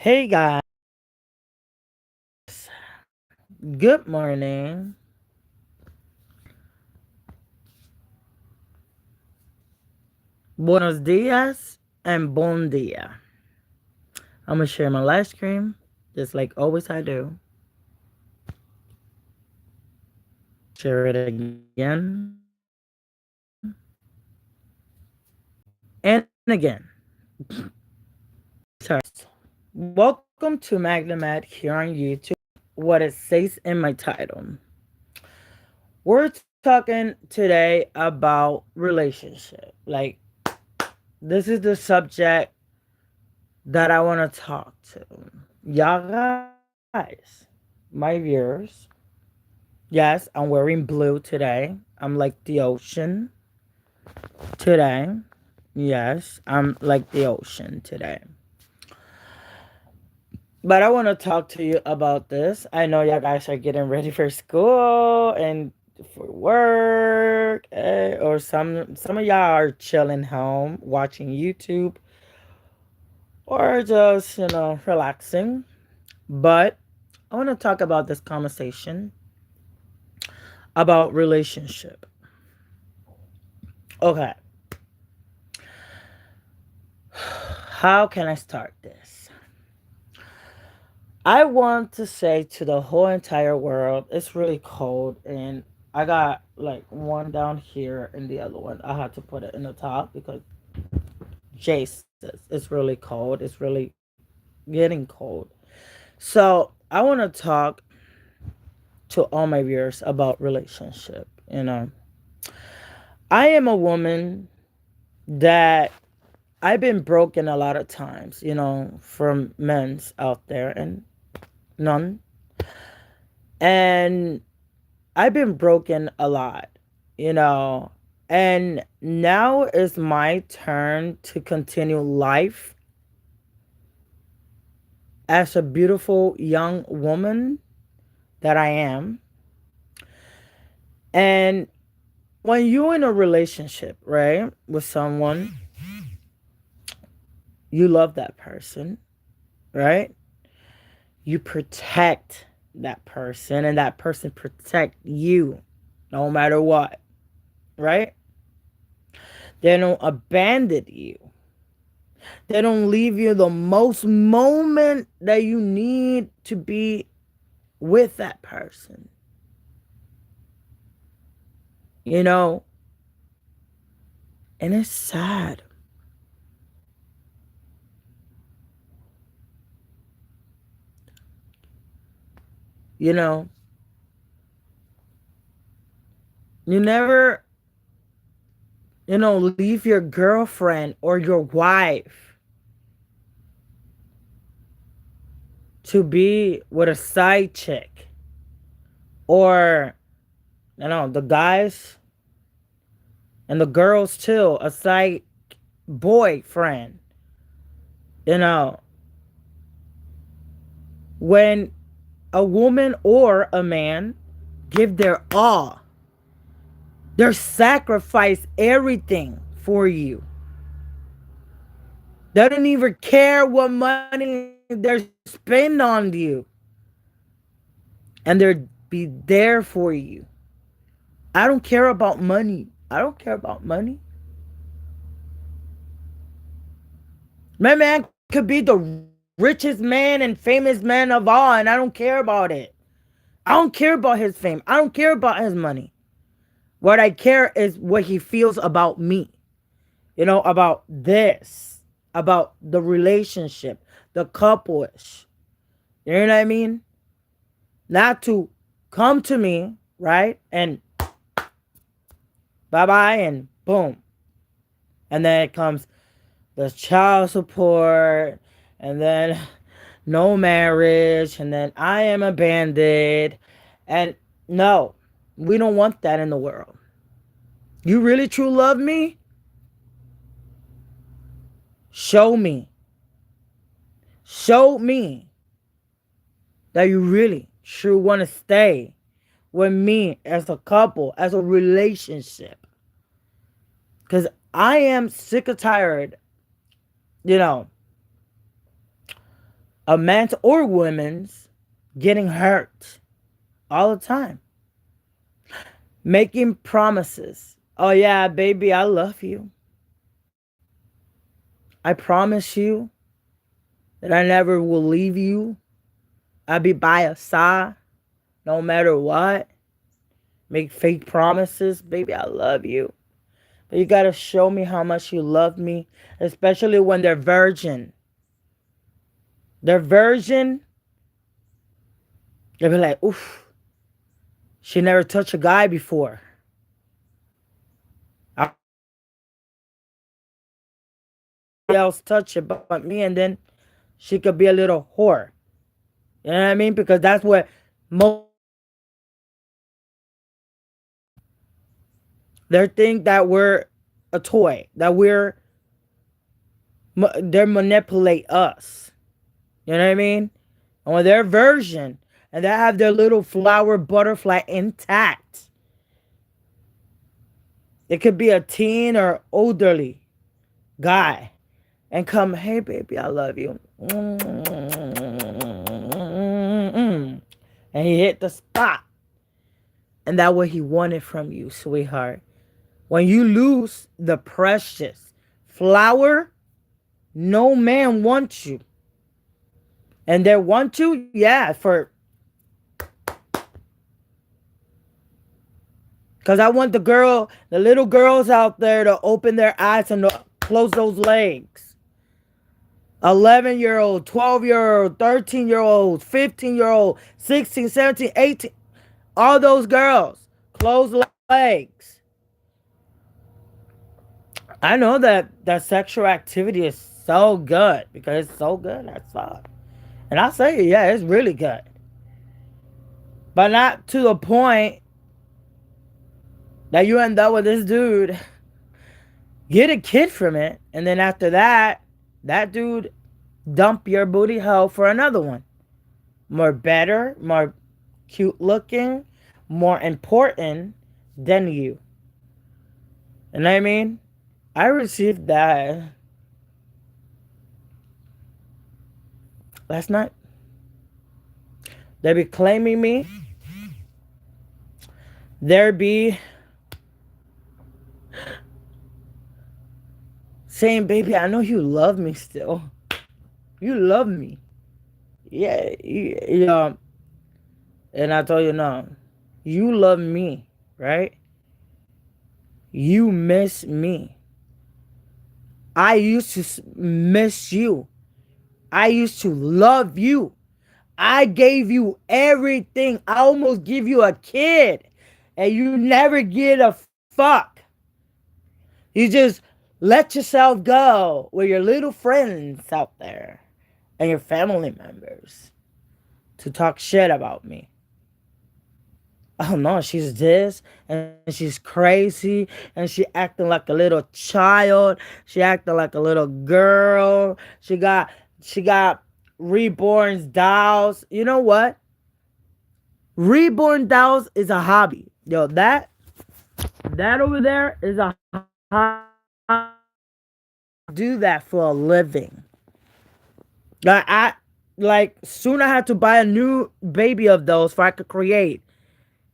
Hey guys, good morning, buenos dias, and bon dia. I'm gonna share my live stream, just like always I do. Share it again and again. Sorry. Welcome to Magda here on YouTube. What it says in my title. We're talking today about relationship. Like this is the subject that I want to talk to. Y'all guys, my viewers. Yes, I'm wearing blue today. I'm like the ocean today. Yes, I'm like the ocean today. But I want to talk to you about this. I know y'all guys are getting ready for school and for work, or some of y'all are chilling home watching YouTube or just relaxing. But I want to talk about this conversation about relationship. Okay, how can I start this? I want to say to the whole entire world, it's really cold, and I got like one down here and the other one. I had to put it in the top because Jesus, it's really cold. It's really getting cold. So I want to talk to all my viewers about relationship. I am a woman that I've been broken a lot of times, from men's out there and none. And I've been broken a lot, you know. And now is my turn to continue life as a beautiful young woman that I am. And when you're in a relationship, right, with someone, you love that person, right? You protect that person and that person protect you no matter what, right? They don't abandon you. They don't leave you the most moment that you need to be with that person. You know, and it's sad. You know, you never, leave your girlfriend or your wife to be with a side chick or, the guys and the girls too, a side boyfriend. You know, when a woman or a man give their all, they sacrifice everything for you. They don't even care what money they're spending on you. And they'll be there for you. I don't care about money. I don't care about money. My man could be the richest man and famous man of all, and I don't care about it. I don't care about his fame. I don't care about his money. What I care is what he feels about me. About this, about the relationship, the couple-ish. You know what I mean? Not to come to me, right? And bye bye and boom. And then it comes the child support, and then no marriage, and then I am abandoned. And no, we don't want that in the world. You really true love me? Show me. Show me that you really true want to stay with me as a couple, as a relationship. Because I am sick and tired, you know, A man's or women's getting hurt all the time. Making promises. Oh, yeah, baby, I love you. I promise you that I never will leave you. I'll be by your side no matter what. Make fake promises. Baby, I love you. But you gotta show me how much you love me, especially when they're virgin. They're virgin. They'll be like, oof, she never touched a guy before. I else touch it but me, and then she could be a little whore. You know what I mean? Because that's what most they think that we're a toy, that they manipulate us. You know what I mean? And when their version and they have their little flower butterfly intact, it could be a teen or elderly guy and come, hey baby, I love you. And he hit the spot. And that's what he wanted from you, sweetheart. When you lose the precious flower, no man wants you. And they want you, yeah, because I want the little girls out there to open their eyes and to close those legs. 11-year-old, 12-year-old, 13-year-old, 15-year-old, 16, 17, 18. All those girls, close legs. I know that sexual activity is so good because it's so good. That's all. And I say, yeah, it's really good. But not to the point that you end up with this dude, get a kid from it, and then after that, that dude dump your booty hole for another one. More better, more cute looking, more important than you. You know what I mean? I received that last night. They be claiming me. There be saying, baby, I know you love me still. You love me. Yeah, yeah. And I told you, no. You love me, right? You miss me. I used to miss you. I used to love you. I gave you everything. I almost give you a kid. And you never get a fuck. You just let yourself go with your little friends out there and your family members to talk shit about me. Oh no, she's this and she's crazy and she acting like a little child. She acting like a little girl. She got reborn dolls. You know what? Reborn dolls is a hobby. Yo, that over there is a hobby. Do that for a living. Like soon I had to buy a new baby of those so I could create.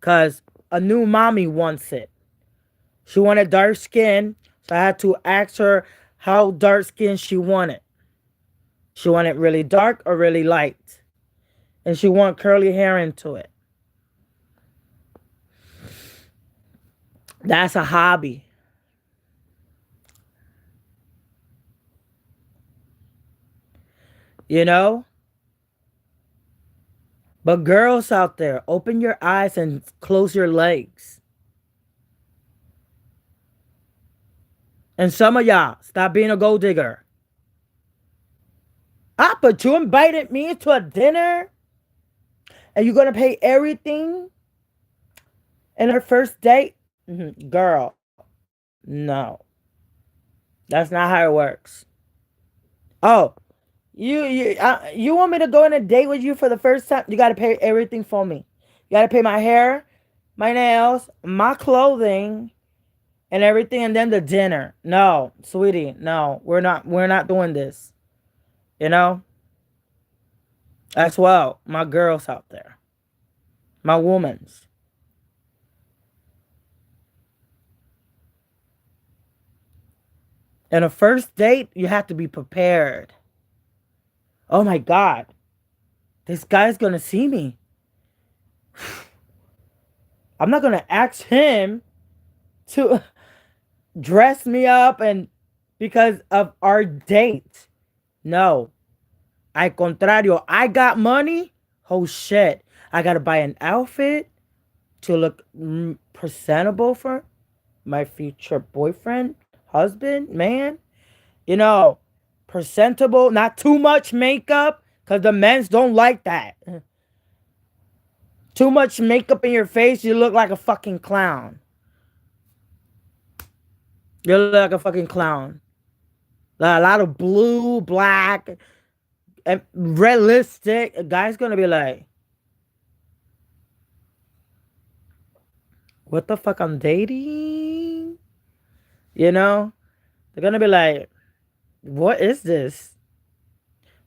Cause a new mommy wants it. She wanted dark skin, so I had to ask her how dark skin she wanted. She wanted really dark or really light. And she want curly hair into it. That's a hobby. You know? But girls out there, open your eyes and close your legs. And some of y'all, stop being a gold digger. Ah, but you invited me to a dinner and you're going to pay everything in our first date? Girl, no. That's not how it works. Oh, you want me to go on a date with you for the first time? You got to pay everything for me. You got to pay my hair, my nails, my clothing, and everything, and then the dinner. No, sweetie, no, we're not doing this. You know? as well. My girls out there, my womans. And a first date, you have to be prepared. Oh my God, this guy's gonna see me. I'm not gonna ask him to dress me up and because of our date. No. Al contrario, I got money. Oh shit. I gotta buy an outfit to look presentable for my future boyfriend, husband, man. You know, presentable, not too much makeup, because the men's don't like that. Too much makeup in your face, you look like a fucking clown. You look like a fucking clown. A lot of blue, black, and red lipstick. A guy's gonna be like, what the fuck I'm dating? You know? They're gonna be like, what is this?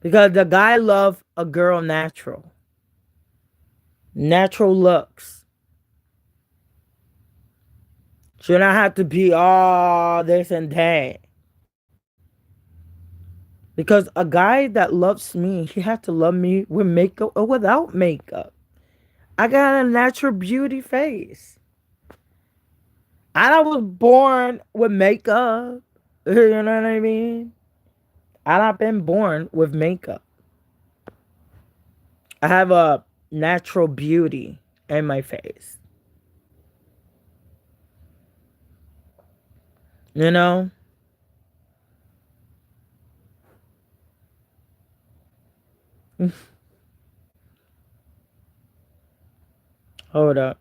Because the guy loves a girl natural. Natural looks. Should not have to be all this and that. Because a guy that loves me, he has to love me with makeup or without makeup. I got a natural beauty face. I was born with makeup. You know what I mean? I not been born with makeup. I have a natural beauty in my face. You know? Hold up.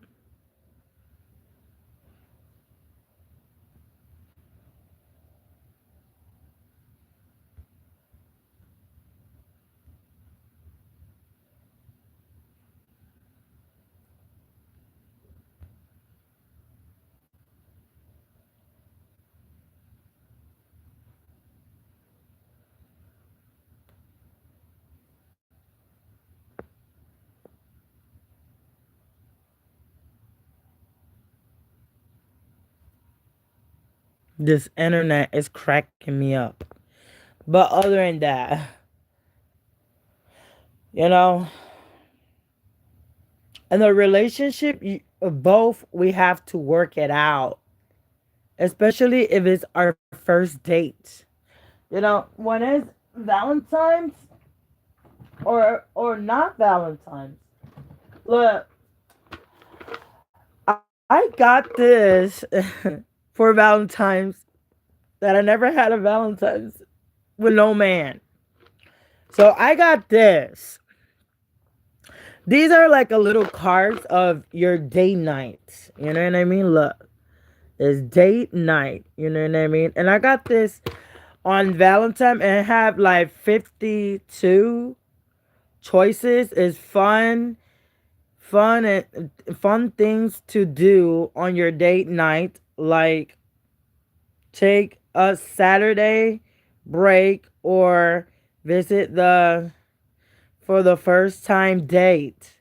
This internet is cracking me up. But other than that, you know, in the relationship, both we have to work it out, especially if it's our first date. You know, when it's Valentine's or not Valentine's. Look, I got this for Valentine's that I never had a Valentine's with no man. So I got this. These are like a little cards of your date night. You know what I mean? Look, it's date night. You know what I mean? And I got this on Valentine and I have like 52 choices. It's fun things to do on your date night, like take a Saturday break or visit the for the first time date.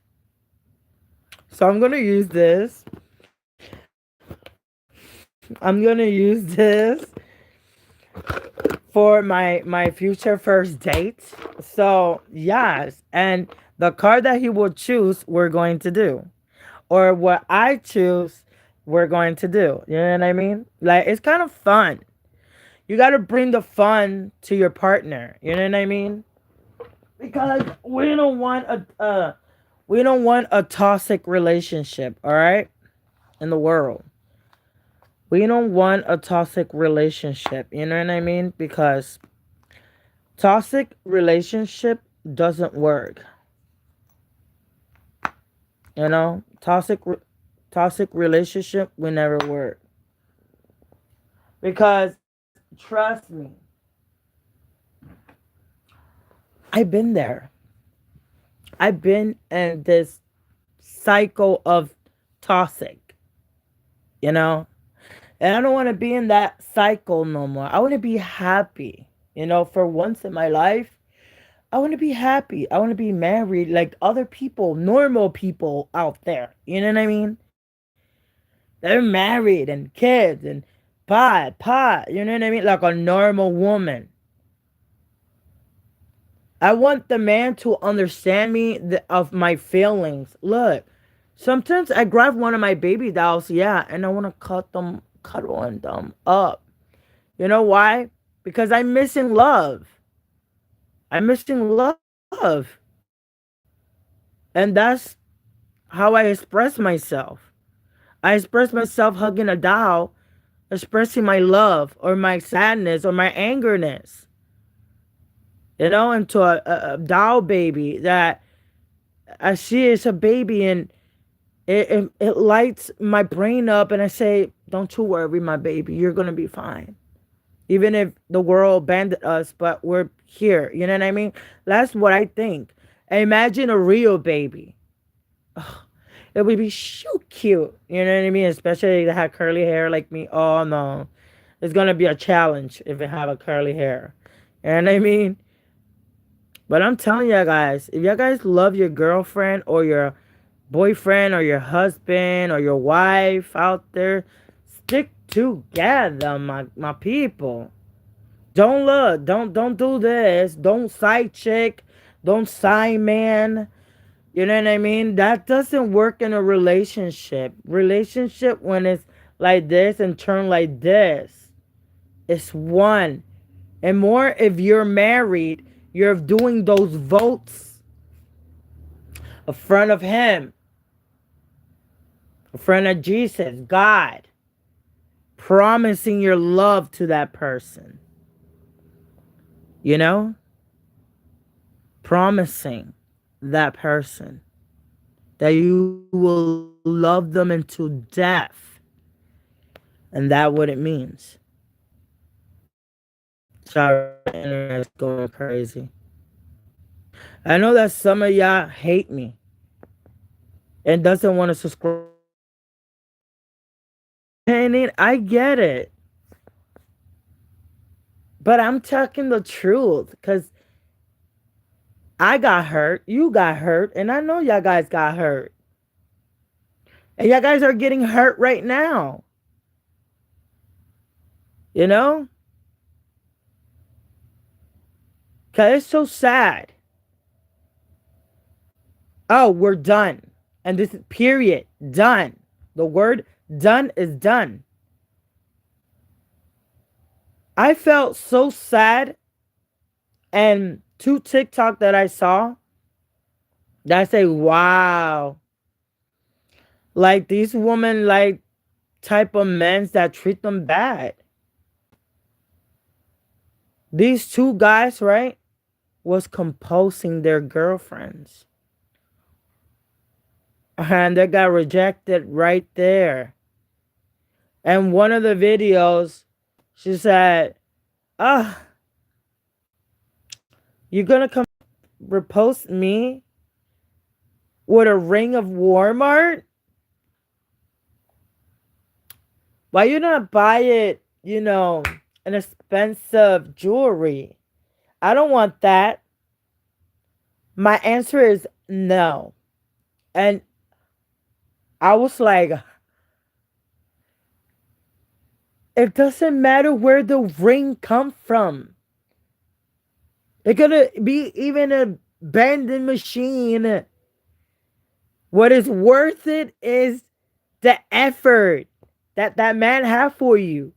So I'm gonna use this. I'm gonna use this for my future first date. So yes, and the card that he will choose, we're going to do, or what I choose, we're going to do. You know what I mean? Like it's kind of fun. You got to bring the fun to your partner. You know what I mean? Because we don't want a toxic relationship. All right, in the world. We don't want a toxic relationship. You know what I mean? Because toxic relationship doesn't work. You know, toxic relationship will never work. Because trust me, I've been there. I've been in this cycle of toxic. You know, and I don't want to be in that cycle no more. I want to be happy. You know, for once in my life, I want to be happy. I want to be married like other people, normal people out there. You know what I mean? They're married and kids and pot. You know what I mean? Like a normal woman. I want the man to understand me of my feelings. Look, sometimes I grab one of my baby dolls, yeah, and I want to cuddle them up. You know why? Because I'm missing love. I'm missing love. And that's how I express myself. I express myself hugging a doll, expressing my love or my sadness or my angerness, into a doll baby that I see as a baby, and it lights my brain up, and I say, don't you worry, my baby, you're going to be fine. Even if the world abandoned us, but we're here. You know what I mean? That's what I think. Imagine a real baby. Ugh, it would be so cute. You know what I mean? Especially if they had curly hair like me. Oh no. It's gonna be a challenge if they have a curly hair. You know what I mean? But I'm telling you guys, if you guys love your girlfriend or your boyfriend or your husband or your wife out there, stick together, my people. Don't look. Don't do this. Don't side chick. Don't side man. You know what I mean? That doesn't work in a relationship. Relationship when it's like this and turn like this. It's one. And more if you're married, you're doing those votes in front of him, in front of Jesus, God, promising your love to that person. You know? Promising that person that you will love them into death. And that what it means. Sorry, the internet's going crazy. I know that some of y'all hate me and doesn't want to subscribe. And I get it. But I'm talking the truth because I got hurt, you got hurt, and I know y'all guys got hurt. And y'all guys are getting hurt right now. You know? Because it's so sad. Oh, we're done. And this is period. Done. The word done is done. I felt so sad. And two TikTok that I saw that I say, wow. Like these women like type of men that treat them bad. These two guys, right, was composing their girlfriends. And they got rejected right there. And one of the videos, she said, ah, you're gonna come repost me with a ring of Walmart? Why you not buy it, an expensive jewelry? I don't want that. My answer is no. And I was like, it doesn't matter where the ring come from. It could be even a vending machine. What is worth it is the effort that man have for you.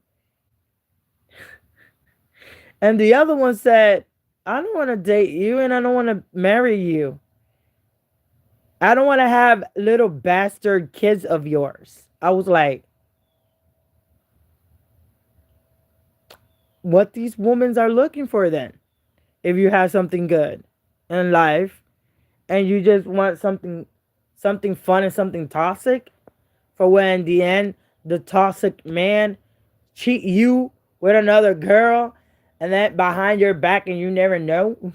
And the other one said, I don't want to date you and I don't want to marry you. I don't want to have little bastard kids of yours. I was like, what these women are looking for then? If you have something good in life and you just want something fun and something toxic, for when in the end the toxic man cheat you with another girl and that behind your back and you never know.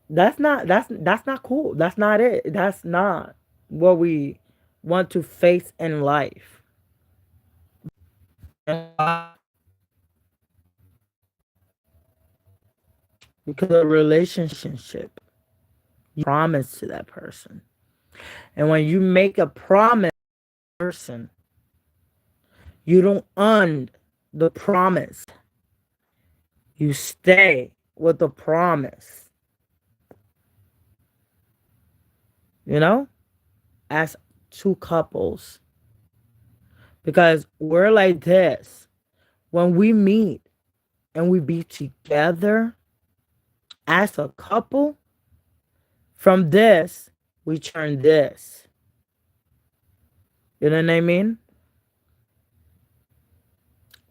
That's not cool. That's not it. That's not what we want to face in life. because a relationship, you promise to that person. And when you make a promise to a person, you don't end the promise. You stay with the promise. You know? As two couples. Because we're like this. When we meet and we be together as a couple, from this, we turn this. You know what I mean?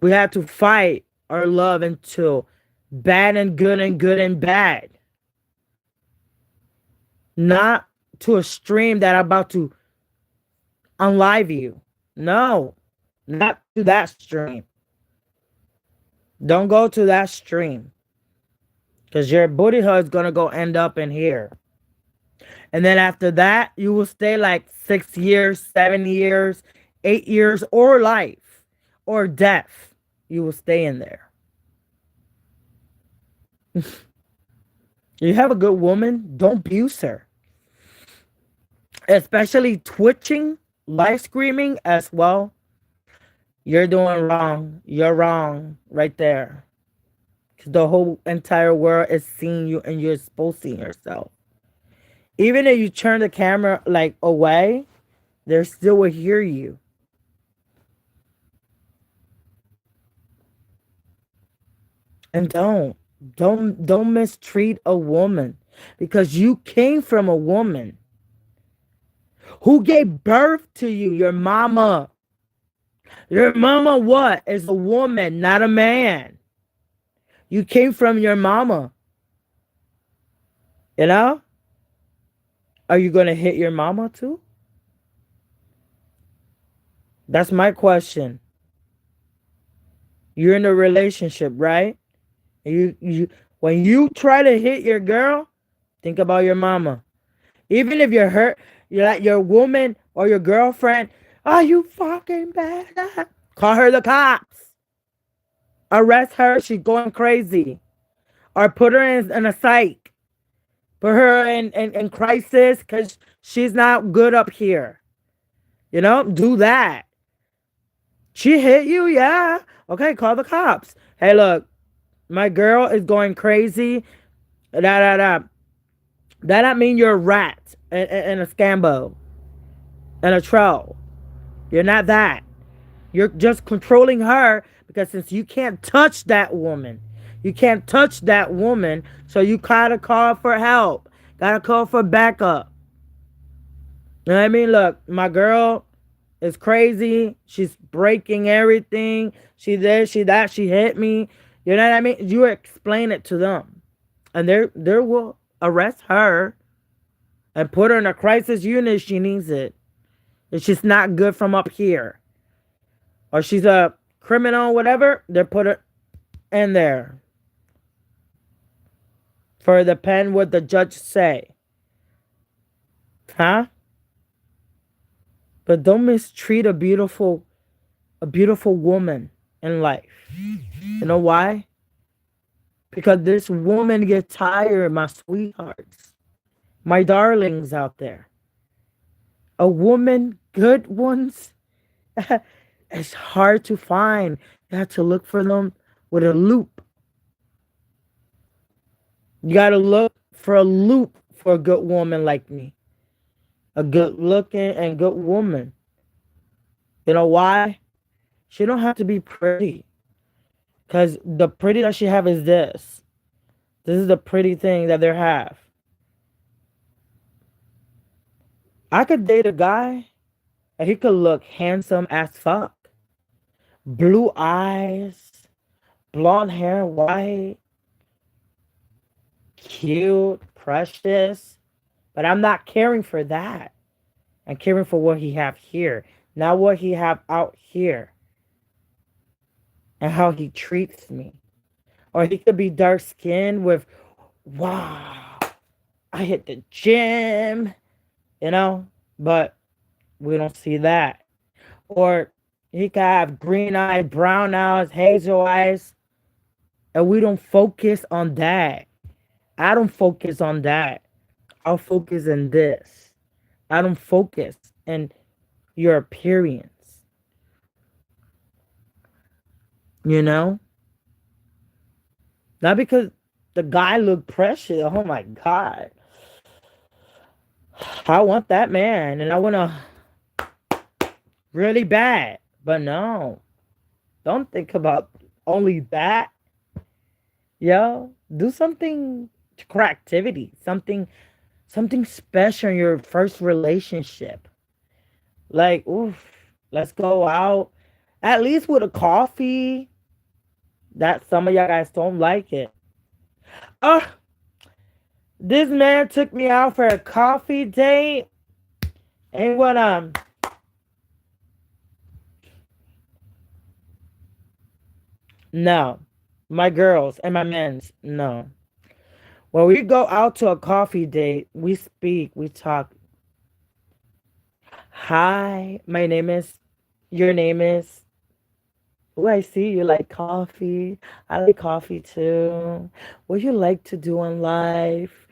We have to fight our love into bad and good and good and bad. Not to a stream that I'm about to unlive you. No, not to that stream. Don't go to that stream. Because your booty hole is going to go end up in here. And then after that, you will stay like 6 years, 7 years, 8 years, or life, or death. You will stay in there. You have a good woman, don't abuse her. Especially twitching, live screaming as well. You're doing wrong. You're wrong right there. Because the whole entire world is seeing you and you're exposing yourself. Even if you turn the camera like away, they still will hear you. And don't mistreat a woman because you came from a woman who gave birth to you. Your mama what is a woman, not a man. You came from your mama. You know? Are you gonna hit your mama too? That's my question. You're in a relationship, right? You when you try to hit your girl, think about your mama. Even if you're hurt, you're like your woman or your girlfriend. Are you fucking bad? Call her the cops. Arrest her. She's going crazy. Or put her in a psych. Put her in crisis because she's not good up here. You know, do that. She hit you, yeah. Okay, call the cops. Hey, look, my girl is going crazy. Da da da. That don't mean you're a rat and a scambo and a troll. You're not that. You're just controlling her because since you can't touch that woman, so you gotta call for help. Gotta call for backup. You know what I mean? Look, my girl is crazy. She's breaking everything. She this, she that, she hit me. You know what I mean? You explain it to them. And they will arrest her and put her in a crisis unit if she needs it. If she's not good from up here. Or she's a criminal, whatever, they put her in there. For the pen what the judge say. Huh? But don't mistreat a beautiful woman in life. You know why? Because this woman gets tired, my sweethearts. My darlings out there. A woman, good ones, it's hard to find. You have to look for them with a loop. You got to look for a loop for a good woman like me. A good looking and good woman. You know why? She don't have to be pretty. Because the pretty that she have is this. This is the pretty thing that they have. I could date a guy and he could look handsome as fuck. Blue eyes, blonde hair, white, cute, precious. But I'm not caring for that. I'm caring for what he have here. Not what he have out here. And how he treats me. Or he could be dark skinned with, wow, I hit the gym, you know, but we don't see that. Or he could have green eyes, brown eyes, hazel eyes, and we don't focus on that. I don't focus on that. I'll focus on this. I don't focus on your appearance. You know, not because the guy looked precious. Oh my god, I want that man, and I want to really bad. But no, don't think about only that. Yo, do something activity, something special in your first relationship. Like, oof, let's go out at least with a coffee. That some of y'all guys don't like it. Oh, this man took me out for a coffee date. Ain't what no. My girls and my men's, no. When we go out to a coffee date, we speak, we talk. Hi, my name is, your name is. Oh, I see you like coffee. I like coffee too. What you like to do in life?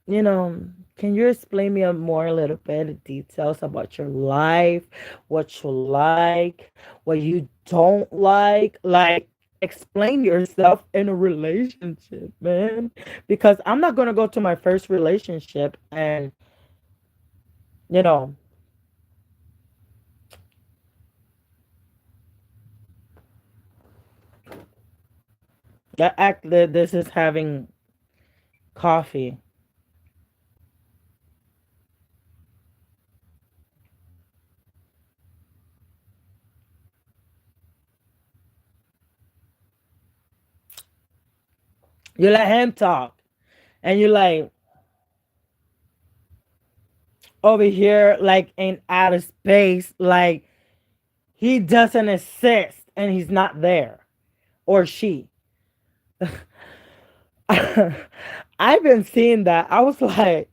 You know, can you explain me more a little bit of details about your life, what you like, what you don't like? Like, explain yourself in a relationship, man. Because I'm not gonna go to my first relationship and you know that act that this is having coffee. You let him talk, and you like over here like in outer space, like he doesn't exist and he's not there or she. I've been seeing that. I was like,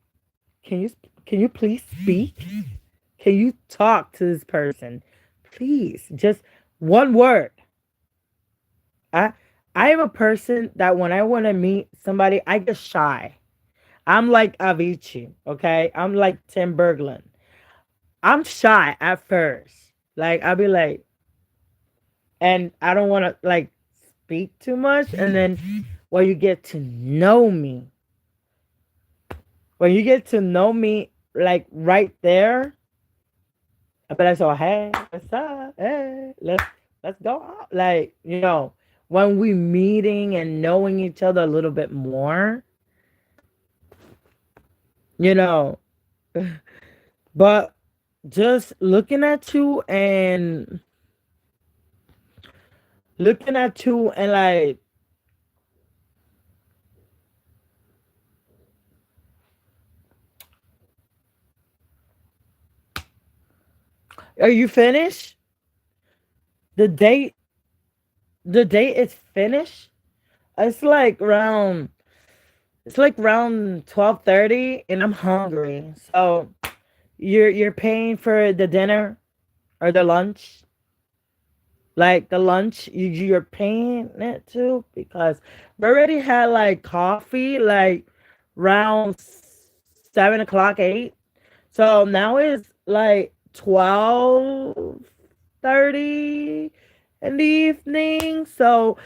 can you can you please speak? Can you talk to this person? Please, just one word. I I am a person that when I want to meet somebody, I get shy. I'm like Avicii, okay? I'm like Tim Berglund. I'm shy at first. Like I'll be like, and I don't want to like speak too much. And then when you get to know me, when you get to know me, like right there, I be like, so hey, what's up? Hey, let's go out. Like when we meeting and knowing each other a little bit more, you know. But just looking at you and like, are you finished? The date, the date is finished. It's like around, it's like around 12:30, and I'm hungry. So you're paying for the dinner or the lunch, like the lunch you're paying it too because we already had like coffee like around 7 o'clock 8. So now it's like 12:30 in the evening. So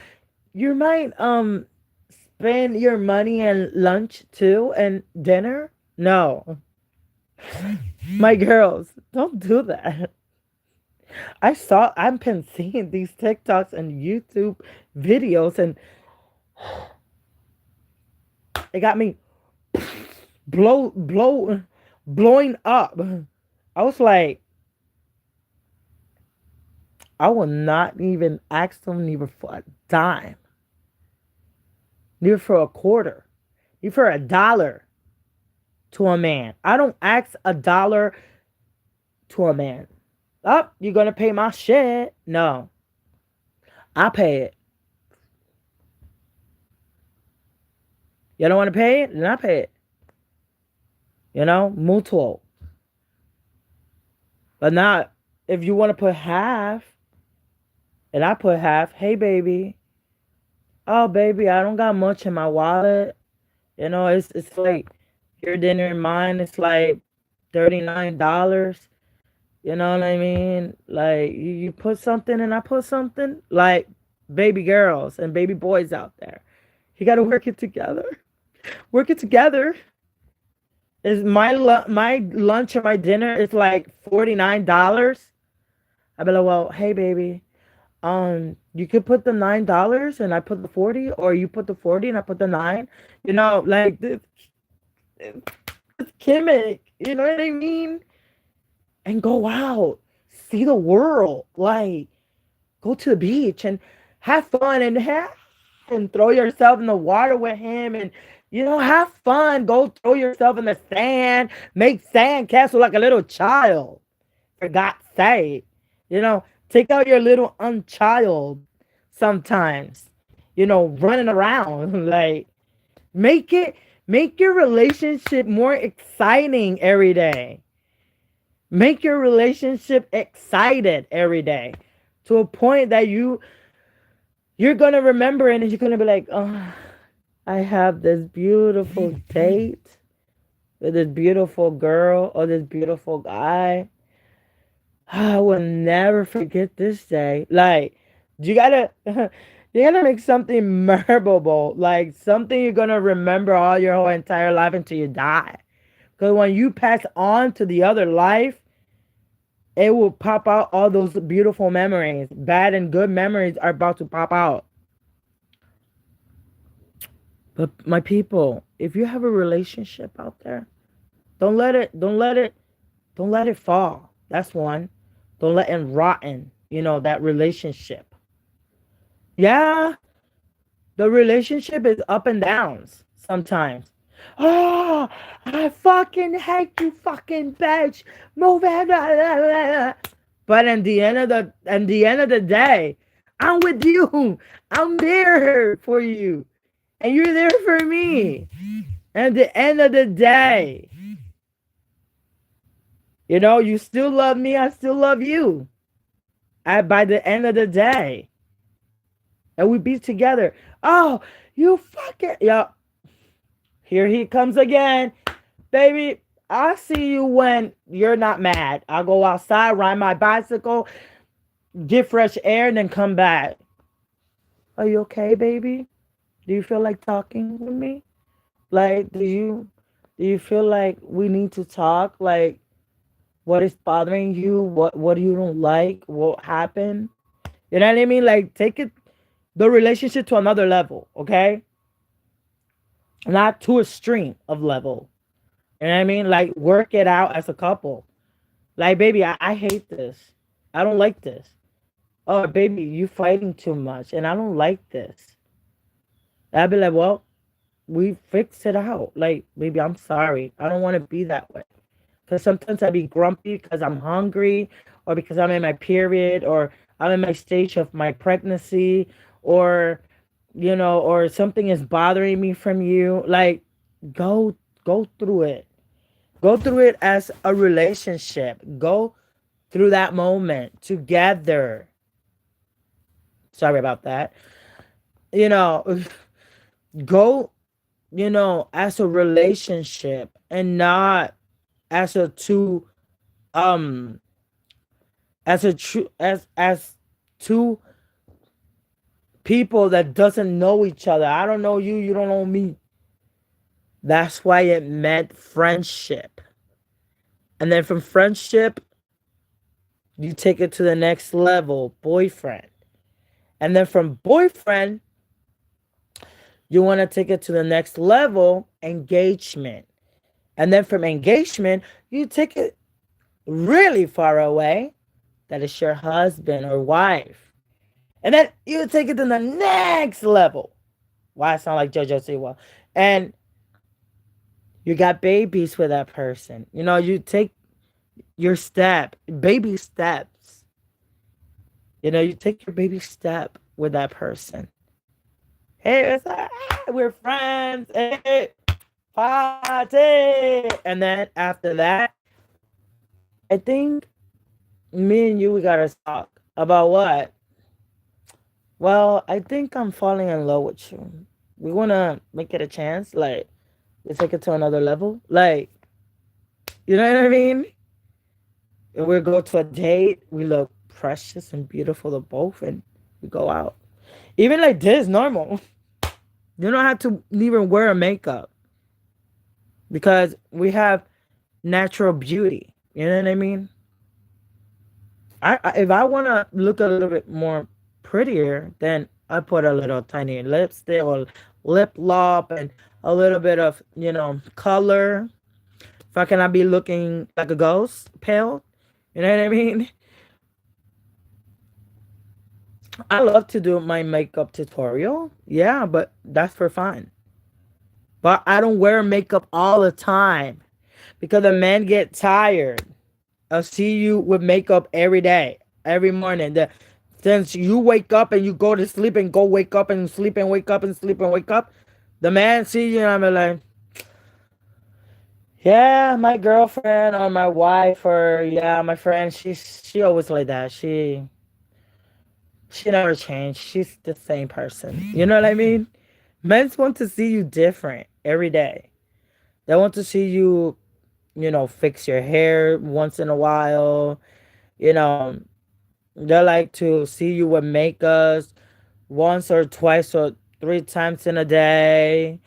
you might spend your money and lunch too and dinner. No, my girls, don't do that. I've been seeing these TikToks and YouTube videos, and it got me blowing up. I was like, I will not even ask them even for a dime, neither for a quarter, neither for $1 to a man. I don't ask $1 to a man. Oh, you're gonna pay my shit? No, I pay it. You don't want to pay it? Then I pay it. Mutual. But not if you want to put half, and I put half. Hey, baby. Oh, baby, I don't got much in my wallet. It's like your dinner and mine. It's like $39. You know what I mean? Like you put something and I put something. Like baby girls and baby boys out there, you got to work it together. Work it together. Is my lunch or my dinner is like $49. I'd be like, well, hey baby, you could put the $9 and I put the 40, or you put the 40 and I put the nine. Like this gimmick. You know what I mean? And go out, see the world. Like go to the beach and have fun and throw yourself in the water with him and have fun. Go throw yourself in the sand, make sand castle like a little child. For God's sake. Take out your little unchild sometimes. Running around. Like make it make your relationship more exciting every day. Make your relationship excited every day to a point that you're gonna remember it and you're gonna be like, oh, I have this beautiful date with this beautiful girl or this beautiful guy. I will never forget this day. Like, you gotta you gotta make something memorable, like something you're gonna remember all your whole entire life until you die. Because when you pass on to the other life, it will pop out all those beautiful memories. Bad and good memories are about to pop out. But my people, if you have a relationship out there, don't let it fall. That's one. Don't let it rotten, that relationship. Yeah, the relationship is up and downs sometimes. Oh, I fucking hate you, fucking bitch. Move it. But at the end of the day, I'm with you. I'm there for you. And you're there for me. And at the end of the day, you still love me, I still love you. By the end of the day. And we be together. Oh, you fucking yeah. Here he comes again. Baby, I'll see you when you're not mad. I'll go outside, ride my bicycle, get fresh air, and then come back. Are you okay, baby? Do you feel like talking with me? Like, do you feel like we need to talk? Like, what is bothering you? What you don't like? What happened? You know what I mean? Like, take the relationship to another level, okay? Not to a extreme of level. You know what I mean? Like, work it out as a couple. Like, baby, I hate this. I don't like this. Oh, baby, you fighting too much, and I don't like this. I'd be like, well, we fix it out. Like, baby, I'm sorry. I don't want to be that way. Because sometimes I be grumpy because I'm hungry, or because I'm in my period, or I'm in my stage of my pregnancy, or or something is bothering me from you. Like, go go through it. Go through it as a relationship. Go through that moment together. Sorry about that. You know, go, as a relationship and not as a two um as a true as two people that doesn't know each other. I don't know you, you don't know me. That's why it meant friendship. And then from friendship, you take it to the next level, boyfriend. And then from boyfriend, you want to take it to the next level, engagement. And then from engagement, you take it really far away, that is your husband or wife. And then you take it to the next level. Why I sound like JoJo Siwa. And you got babies with that person. You take your baby steps. You take your baby step with that person. Hey, we're friends. Hey, party. And then after that, I think me and you, we gotta talk about what? Well, I think I'm falling in love with you. We wanna make it a chance. Like, They take it to another level. Like, you know what I mean? And we go to a date, we look precious and beautiful to both, and we go out. Even like this, normal. You don't have to even wear a makeup because we have natural beauty. You know what I mean? If I want to look a little bit more prettier, then I put a little tiny lipstick or lip lock and a little bit of color. If I cannot be looking like a ghost, pale, you know what I mean? I love to do my makeup tutorial, yeah, but that's for fun. But I don't wear makeup all the time because the men get tired. I'll see you with makeup every day, every morning. Since you wake up and you go to sleep and go wake up and sleep and wake up and sleep and wake up, the man see you and I'm like, yeah, my girlfriend or my wife or yeah, my friend, she always like that. She never changed. She's the same person. You know what I mean? Men want to see you different every day. They want to see you, fix your hair once in a while. You know, they like to see you with makeup once or twice or three times in a day.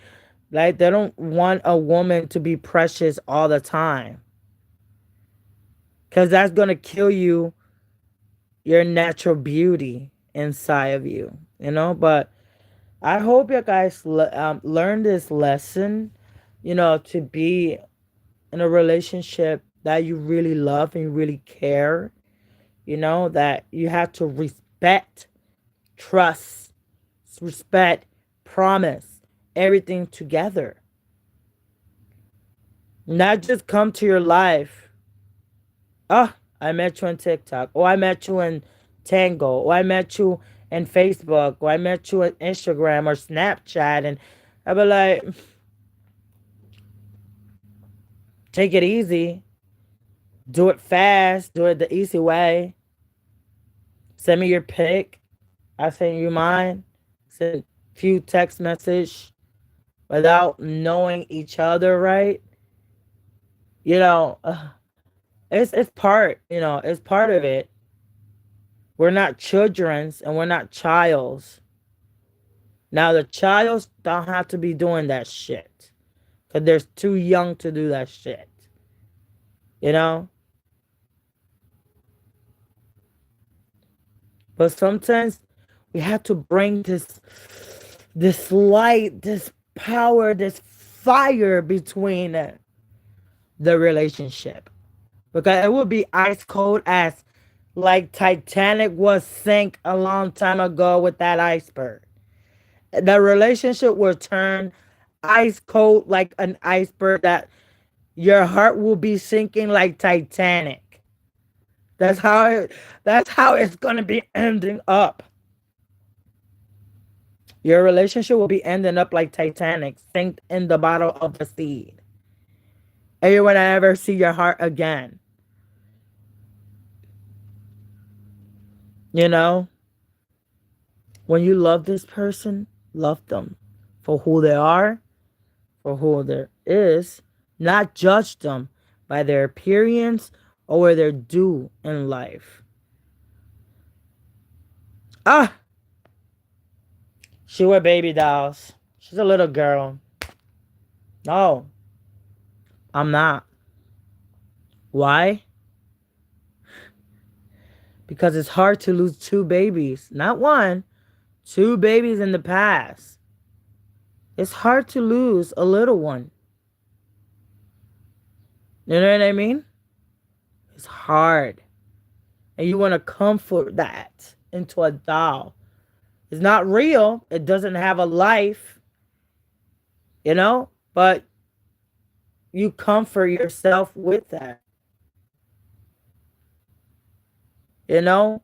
Like they don't want a woman to be precious all the time. Cause that's gonna kill your natural beauty inside of you. But I hope you guys learn this lesson. To be in a relationship that you really love and you really care. That you have to respect, trust, respect, promise, everything together. Not just come to your life. Oh, I met you on TikTok. Oh, I met you in Tango. Oh, I met you in Facebook. Or I met you on Instagram or Snapchat. And I'll be like, take it easy. Do it fast. Do it the easy way. Send me your pic. I send you mine. Send few text message without knowing each other, right? You know, uh, it's part. It's part of it. We're not childrens and we're not childs. Now the childs don't have to be doing that shit because they're too young to do that shit. You know. But sometimes we have to bring this light, this power, this fire between the relationship. Because it would be ice cold as like Titanic was sank a long time ago with that iceberg. The relationship will turn ice cold like an iceberg that your heart will be sinking like Titanic. That's how it's gonna be ending up. Your relationship will be ending up like Titanic, sink in the bottom of the sea. And you will never see your heart again. You know? When you love this person, love them for who they are, for who there is. Not judge them by their appearance or where they're due in life. Ah, she wear baby dolls. She's a little girl. No, I'm not. Why? Because it's hard to lose two babies. Not one, two babies in the past. It's hard to lose a little one. You know what I mean? It's hard. And you want to comfort that into a doll. It's not real. It doesn't have a life, but you comfort yourself with that, you know,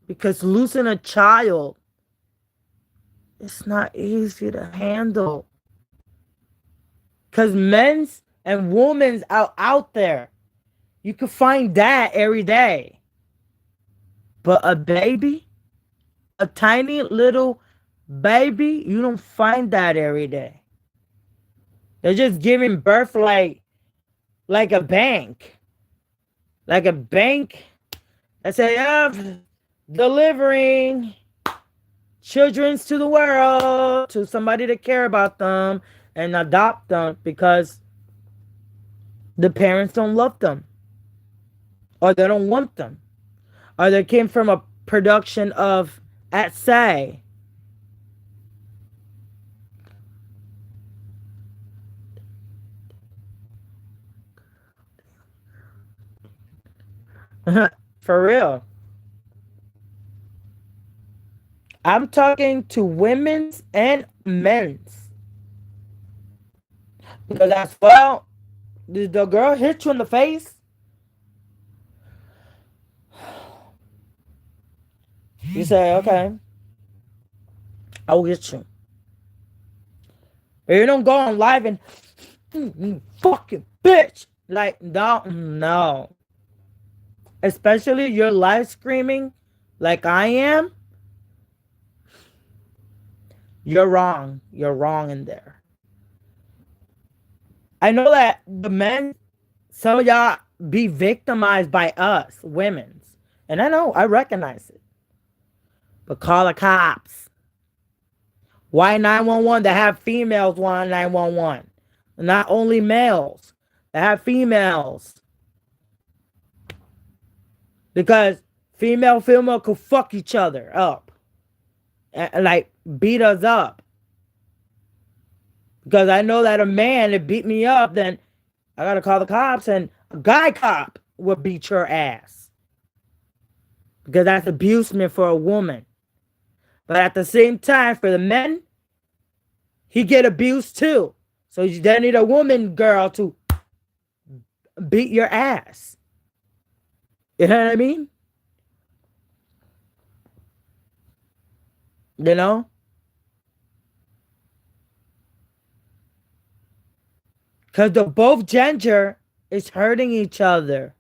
because losing a child, it's not easy to handle. Because men's and women's out there, you can find that every day. But a baby, a tiny little baby, you don't find that every day. They're just giving birth like a bank. Like a bank that say, yeah, delivering children to the world, to somebody to care about them and adopt them because the parents don't love them or they don't want them or they came from a production of at say. For real. I'm talking to women's and men's because as well, the girl hit you in the face. You say, okay, I'll get you. But you don't go on live and fucking bitch. Like, no, no. Especially you're live screaming like I am. You're wrong. You're wrong in there. I know that the men, some of y'all be victimized by us, women's. And I know, I recognize it. But call the cops. Why 911? They have females on 911. Not only males. They have females. Because female could fuck each other up. And like beat us up. Because I know that a man that beat me up, then I gotta call the cops and a guy cop will beat your ass. Because that's abusement for a woman. But at the same time, for the men, he get abused too. So you then need a woman girl to beat your ass. You know what I mean? You know? Because the both gender is hurting each other.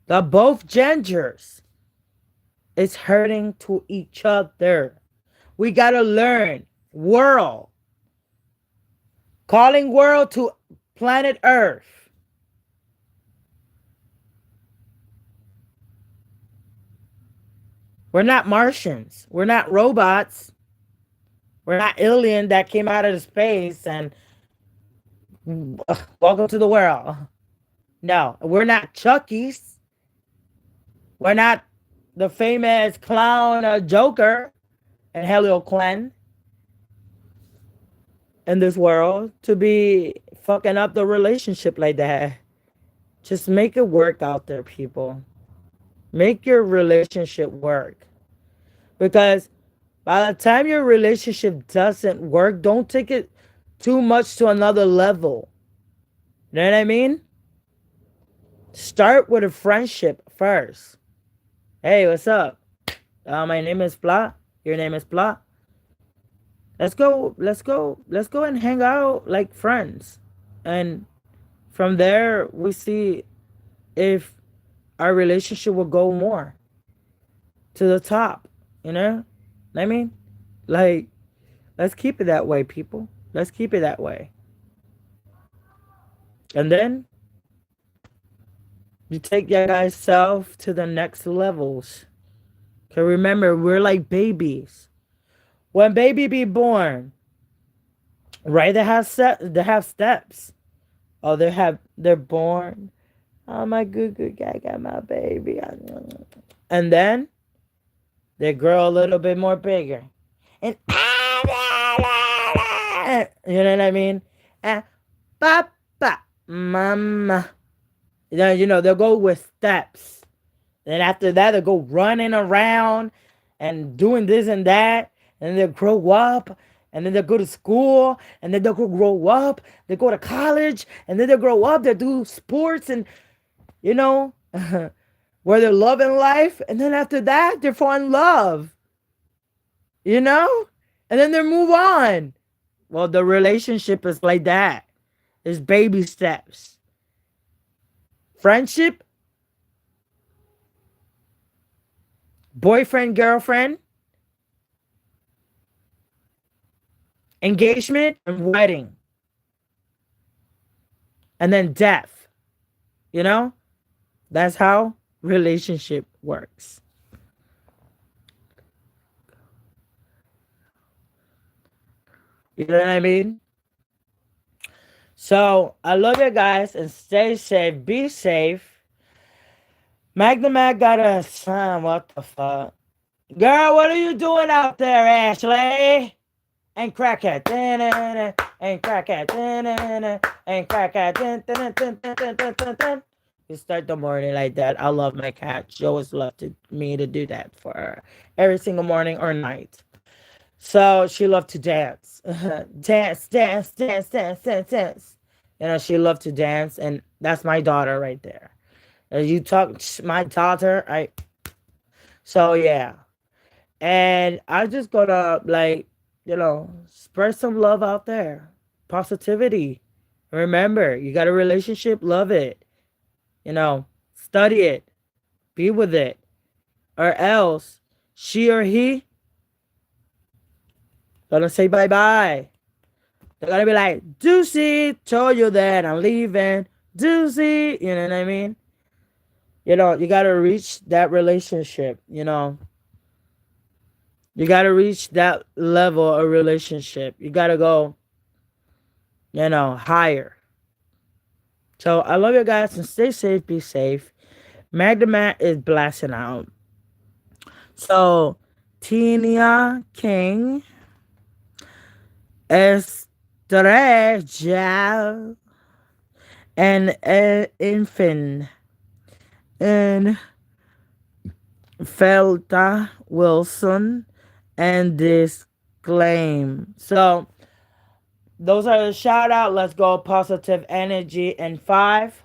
The both genders is hurting to each other. We gotta learn. World. Calling world to planet Earth. We're not Martians. We're not robots. We're not alien that came out of space and welcome to the world. No, we're not Chucky's. We're not the famous clown Joker and Helio Clan in this world to be fucking up the relationship like that. Just make it work out there, people. Make your relationship work. Because by the time your relationship doesn't work, don't take it too much to another level. You know what I mean? Start with a friendship first. Hey, what's up? My name is Blah. Your name is Blah. Let's go and hang out like friends. And from there, we see if our relationship will go more to the top. You know? I mean, like, let's keep it that way, people. Let's keep it that way. And then you take your guys' self to the next levels. Cause remember, we're like babies. When baby be born, right? They have steps. Oh, they're born. Oh, my good guy got my baby. And then they grow a little bit more bigger. And you know what I mean? And papa, mama. You know, they'll go with steps. Then after that, they'll go running around and doing this and that. And they'll grow up. And then they'll go to school. And then they'll go grow up. They go to college. And then they'll grow up. They'll do sports and, you know, where they're loving life. And then after that, they fall in love. You know? And then they move on. Well, the relationship is like that. It's baby steps. Friendship, boyfriend, girlfriend, engagement, and wedding. and then death. You know, that's how relationship works. You know what I mean? So I love you guys and stay safe. Be safe. Magda Mag got a son. What the fuck? Girl, what are you doing out there, Ashley? And crackhead. And crackhead. And crackhead. You start the morning like that. I love my cat. She always loved me to do that for her every single morning or night. So she loved to dance. Dance, dance, dance, dance, dance, dance. You know, she loved to dance, and that's my daughter right there. You talk, my daughter, I. So yeah, and I just gonna like, spread some love out there, positivity. Remember, you got a relationship, love it. Study it, be with it, or else she or he gonna say bye bye. They're gonna be like, Deucey, told you that I'm leaving. Deucey, you know what I mean? You gotta reach that relationship, You gotta reach that level of relationship. You gotta go, higher. So I love you guys and stay safe, be safe. Magda Matt is blasting out. So Tina King, Estrella, and Infin, and Felta Wilson, and Disclaim. So those are the shout out. Let's go positive energy in 5.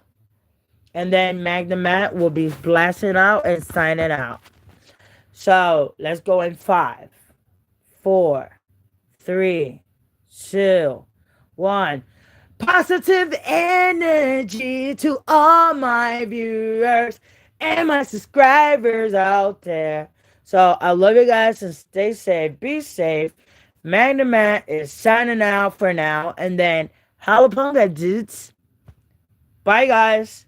And then Magna Matt will be blasting out and signing out. So let's go in 5, 4, 3, 2, 1. Positive energy to all my viewers and my subscribers out there. So I love you guys and stay safe. Be safe. Magna Matt is signing out for now. And then, Halapunga dudes. Bye, guys.